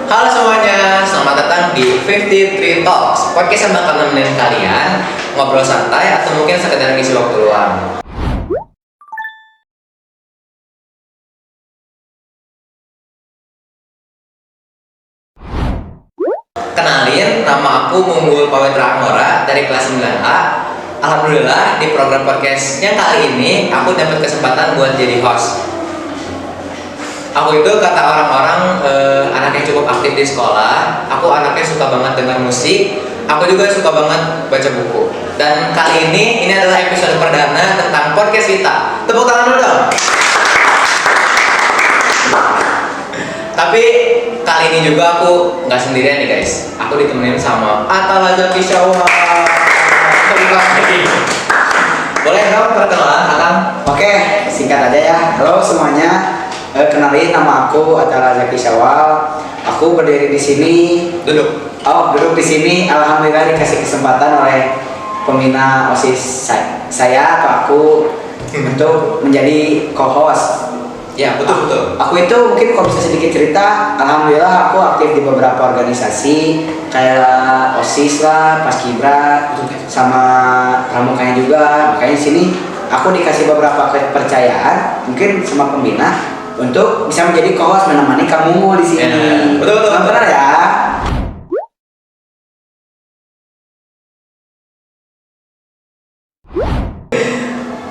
Halo semuanya, selamat datang di 53 Talks, podcast yang bakal nemenin kalian ngobrol santai atau mungkin sekedar ngisi waktu luang. Kenalin, nama aku Munggul Pawitra Anggora dari kelas 9A. Alhamdulillah di program podcastnya kali ini aku dapat kesempatan buat jadi host. Aku itu kata orang-orang anak yang cukup aktif di sekolah. Aku anaknya suka banget dengar musik. Aku juga suka banget baca buku. Dan kali ini adalah episode perdana tentang podcast kita. Tepuk tangan dulu dong. Tapi kali ini juga aku nggak sendirian nih guys. Aku ditemenin sama Atal Zaki Syawal. Boleh dong perkenalan Akang? Oke, singkat aja ya. Halo semuanya. Kenalin, nama aku Atal Zaki Syawal. Aku berdiri di sini. Duduk di sini. Alhamdulillah dikasih kesempatan oleh pembina OSIS saya atau aku untuk menjadi co-host. Ya betul. Aku itu mungkin kalau bisa sedikit cerita. Alhamdulillah aku aktif di beberapa organisasi kayak OSIS lah, Paskibra, sama Pramukanya juga. Makanya di sini aku dikasih beberapa kepercayaan mungkin sama pembina untuk bisa menjadi co-host menemani kamu di sini. Betul. Benar ya.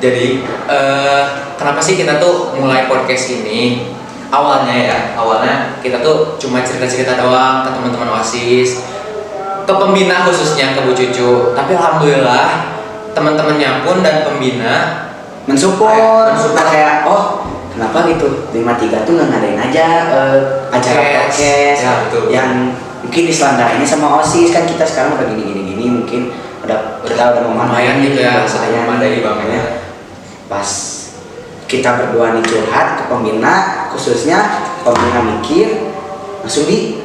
Jadi kenapa sih kita tuh mulai podcast ini? Awalnya kita tuh cuma cerita-cerita doang ke teman-teman OSIS, ke pembina khususnya, ke Bu Cucu. Tapi alhamdulillah teman-temannya pun dan pembina mensupport. Kayak kenapa gitu 53 tuh nggak ngadain aja acara podcast ya, yang mungkin diselenggarainnya sama OSIS. Kan kita sekarang udah gini mungkin kita udah lumayan gitu ya, memadai banget ya. Pas kita berdua nih curhat ke pembina, khususnya pembina mikir langsung di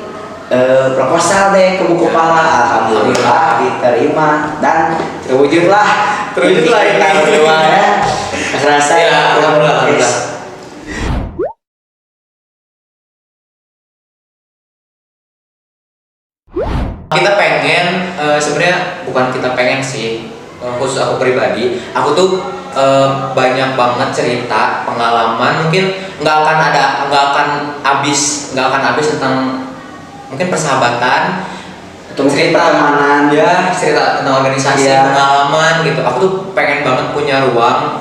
proposal deh ke buku pala. Alhamdulillah diterima dan terwujudlah ini kita berdua ya. Kerasa ya, alhamdulillah. Kita pengen, sebenarnya bukan kita pengen sih, khusus aku pribadi, aku tuh banyak banget cerita, pengalaman, mungkin nggak akan habis tentang mungkin persahabatan atau mungkin pertemanan ya, cerita tentang organisasi, pengalaman gitu. Aku tuh pengen banget punya ruang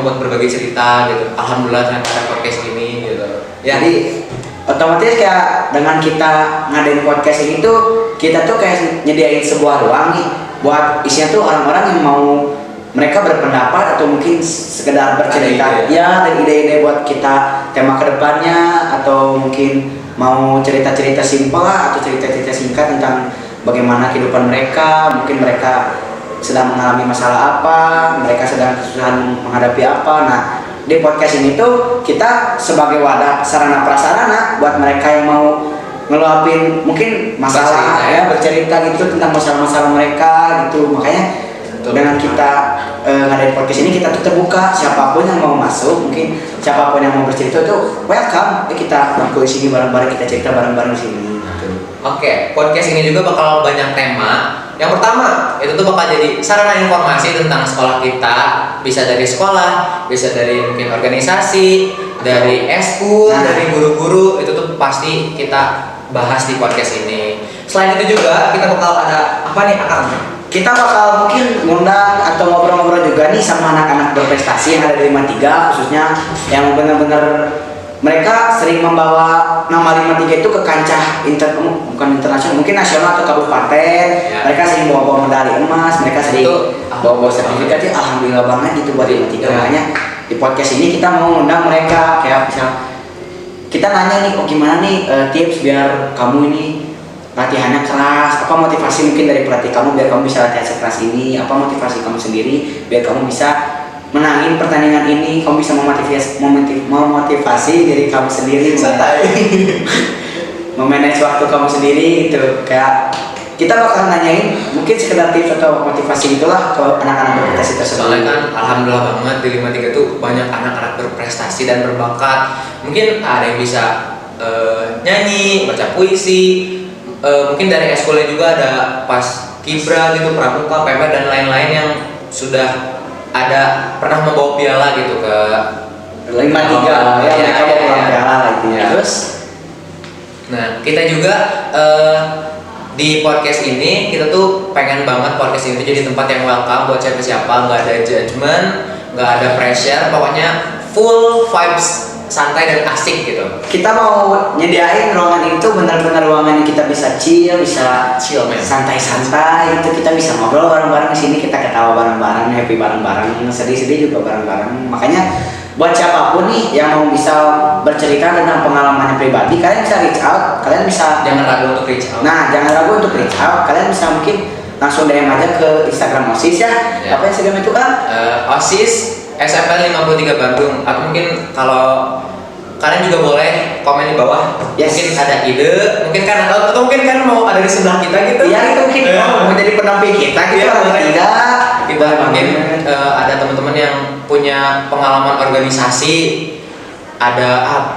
buat berbagi cerita gitu. Alhamdulillah ternyata ada podcast ini gitu. Jadi otomatis kayak dengan kita ngadain podcast ini tuh kita tuh kayak nyediain sebuah ruang nih buat isinya tuh orang-orang yang mau mereka berpendapat atau mungkin sekedar bercerita dan ide-ide buat kita tema kedepannya, atau mungkin mau cerita-cerita simpel lah atau cerita-cerita singkat tentang bagaimana kehidupan mereka. Mungkin mereka sedang mengalami masalah apa, mereka sedang kesusahan menghadapi apa. Nah, di podcast ini tuh kita sebagai wadah sarana prasarana buat mereka yang mau ngeluapin mungkin masalah bercerita gitu tentang masalah-masalah mereka gitu. Makanya dengan kita ngadain podcast ini kita tuh terbuka, siapapun yang mau masuk, mungkin siapapun yang mau bercerita tuh welcome. Kita kumpul sini bareng-bareng, kita cerita bareng-bareng sini. Oke, podcast ini juga bakal banyak tema. Yang pertama, itu tuh bakal jadi sarana informasi tentang sekolah kita. Bisa dari sekolah, bisa dari mungkin organisasi, dari eskul, dari guru-guru. Itu tuh pasti kita bahas di podcast ini. Selain itu juga kita bakal ada apa nih Akang? Kita bakal mungkin ngundang atau ngobrol-ngobrol juga nih sama anak-anak berprestasi yang ada di 53, khususnya yang benar-benar mereka sering membawa nama 53 itu ke kancah bukan internasional, mungkin nasional atau kabupaten. Mereka sering bawa medali emas, mereka sering bawa sertifikat. Alhamdulillah banget gitu buat 53. Makanya di podcast ini kita mau ngundang mereka, kayak misal kita nanya nih, gimana nih tips biar kamu ini latihannya keras, apa motivasi mungkin dari pelatih kamu biar kamu bisa latihan sekeras ini, apa motivasi kamu sendiri biar kamu bisa menangin pertandingan ini, kamu bisa memotivasi diri kamu sendiri, memanage waktu kamu sendiri gitu. Kayak kita bakal nanyain mungkin sekedar tips atau motivasi itulah ke anak-anak berprestasi tersebut. Soalnya kan alhamdulillah banget di 53 tuh banyak anak-anak berprestasi dan berbakat. Mungkin ada yang bisa nyanyi, baca puisi, mungkin dari eskulnya juga ada pas kibra gitu, pramuka, PPR dan lain-lain yang sudah ada pernah membawa piala gitu ke 5-3 ya, mereka mau pulang piala gitu ya. Terus nah, kita juga di podcast ini kita tuh pengen banget podcast ini jadi tempat yang welcome buat siapa-siapa, nggak ada judgement, nggak ada pressure, pokoknya full vibes santai dan asik gitu. kita mau nyediain ruangan itu benar-benar ruangan yang kita bisa chill Man. santai-santai itu, kita bisa ngobrol bareng-bareng di sini, kita ketawa bareng-bareng, happy bareng-bareng, sedih-sedih juga bareng-bareng. Makanya buat siapapun nih yang mau bisa bercerita tentang pengalamannya pribadi, kalian bisa reach out, kalian bisa Jangan ragu untuk reach out. Nah, jangan ragu untuk reach out. Kalian bisa mungkin langsung DM aja ke Instagram OSIS ya. Ya. Apa Instagram itu kan? OSIS SFL 53 Bandung, atau mungkin kalau kalian juga boleh komen di bawah. Yes. Mungkin ada ide, mungkin kan atau mungkin kan mau ada di sebelah kita gitu. Iya, itu mungkin mau jadi pendamping kita gitu Iya, atau boleh. tidak. Kita mungkin ada teman-teman yang punya pengalaman organisasi, ada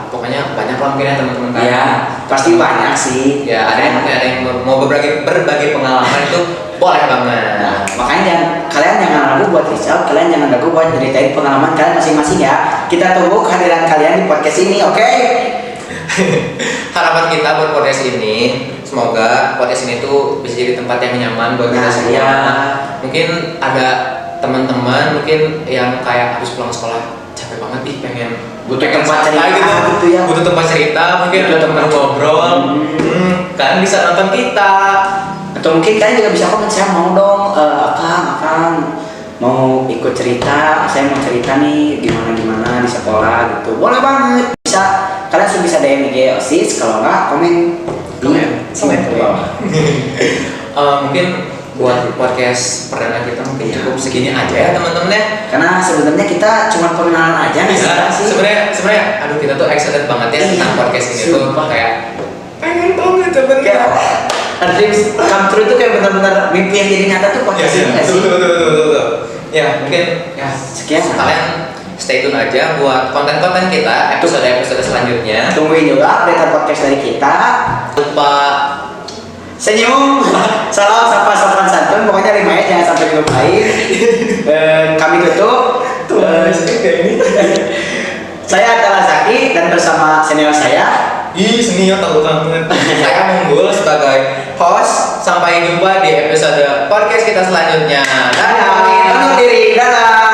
pokoknya banyak lah mungkin ya teman-teman kalian. Iya, pasti banyak sih. Ya, ada yang mau berbagi pengalaman itu boleh banget. Nah, makanya kalian jangan ragu buat reach out, kalian jangan ragu buat ceritain pengalaman kalian masing-masing ya. Kita tunggu kehadiran kalian di podcast ini, oke? Harapan kita buat podcast ini, semoga podcast ini tuh bisa jadi tempat yang nyaman buat kita Nah, semua. iya. Mungkin ada teman-teman mungkin yang kayak habis pulang sekolah capek banget nih, pengen Butuh pengen tempat santai cerita gitu ya. butuh tempat cerita, mungkin Butuh ada teman tempat ngobrol. Kalian bisa nonton kita. Atau mungkin kalian juga bisa komen, saya mau dong, akang mau ikut cerita, saya mau cerita nih gimana di sekolah gitu, boleh banget, bisa. Kalian langsung bisa DM IG OSIS, kalau enggak komen ke bawah. Mungkin buat podcast perdana kita mungkin Iya. cukup segini aja ya teman-teman ya. Karena sebenarnya kita cuma pengenalan aja nih sih. Sebenarnya aduh kita tuh excited banget ya tentang podcast ini tuh, Sumpah. kayak pengen banget sebenarnya. Kayak dreams come true itu kayak benar-benar mimpi yang jadi nyata tuh podcast ini nggak sih? Betul. Ya mungkin ya Sekian. kalian stay tune aja buat konten-konten kita episode selanjutnya. Tungguin juga update podcast dari kita. Lupa Senyum, salam, sapa, sopan santun, pokoknya 5 ya, jangan sampai dilupain. Kami tutup. kayak ini. Saya adalah Zaki dan bersama senior saya. Ih, senior takut banget. Saya Munggul sebagai host. Sampai jumpa di episode podcast kita selanjutnya. Dadah. Undur diri, dadah.